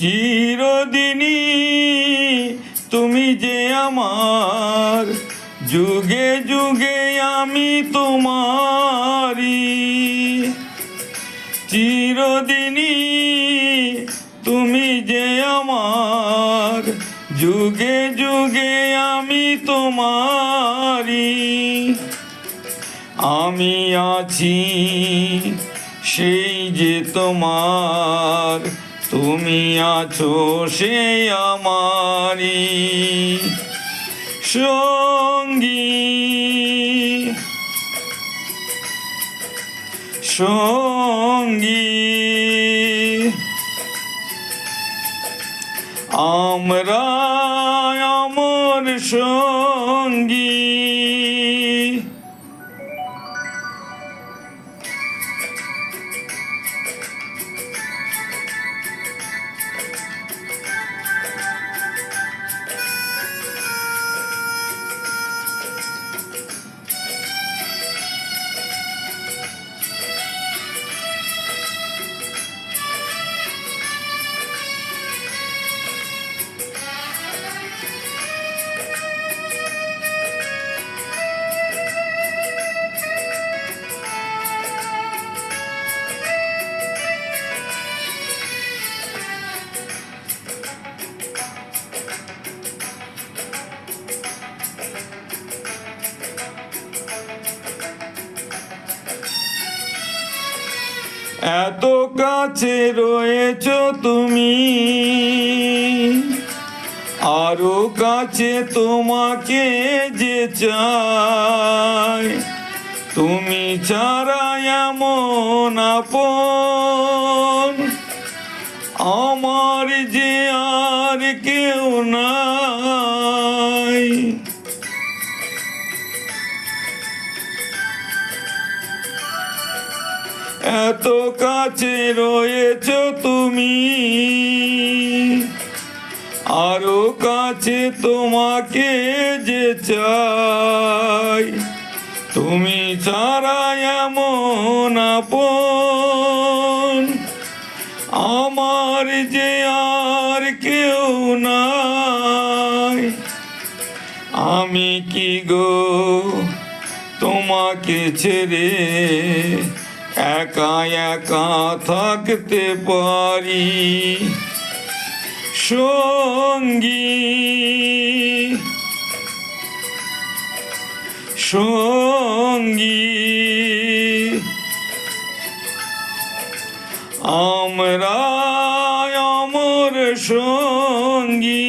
চিরদিনই তুমি যে আমার, যুগে যুগে আমি তোমারি। চিরদিনই তুমি যে আমার, যুগে যুগে আমি তোমারি। আমি আছি সেই যে তোমার, তুমি আছো সেই আমারি সঙ্গী সঙ্গী। আমরা অমর সঙ্গী। এত কাছে রয়েছো তুমি, আরো কাছে তোমাকে যে চাই। তুমি ছাড়া এমন আপন আমার যে আর কেউ নাই। এত কাছে রয়েছো তুমি, আরো কাছে তোমাকে যে চাই। তুমি ছাড়া এমন আপন আমার যে আর কেউ নাই। আমি কি গো তোমাকে ছেড়ে একা একা থাকতে পারি সঙ্গী সঙ্গী। আমরা অমর সঙ্গী।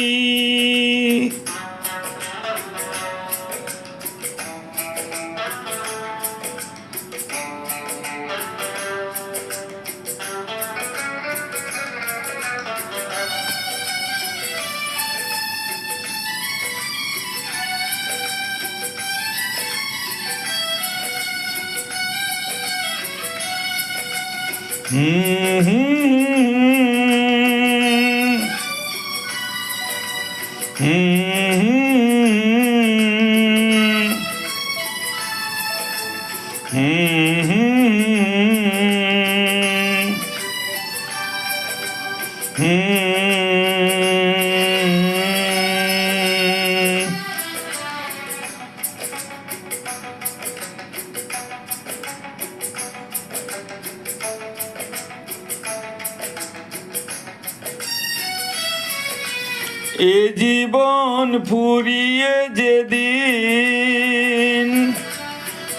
এ জীবন ফুরিয়ে যেদিন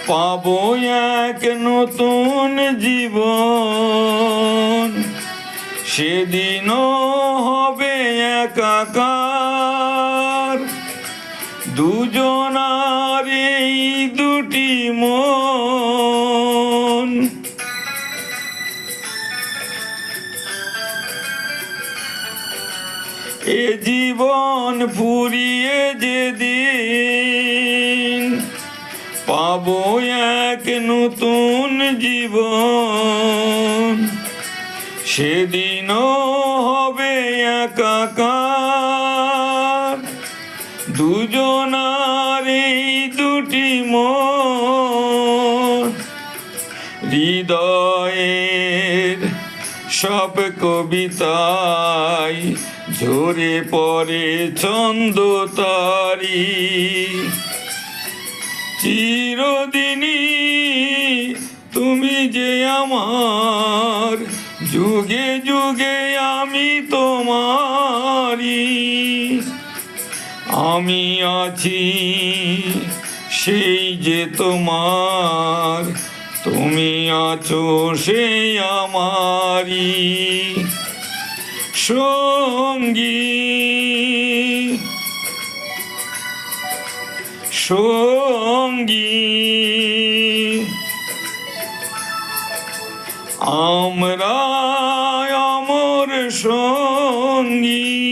পাবো এক নতুন জীবন, সেদিনও হবে একাকার দুজনার এই দুটি মন। এ জীবন ফুরিয়ে যেদিন পাবো এক নতুন জীবন, সেদিনও হবে একাকার দুজনার এই দুটি মন। হৃদয়ের সব কবিতায় ঝরে পড়ে ছন্দ তারি চিরদিনই তুমি যে আমার যুগে যুগে আমি তোমারি আমি আছি সেই যে তোমার তুমি আছো সেই আমারি সঙ্গী সঙ্গী আমরা অমর সঙ্গী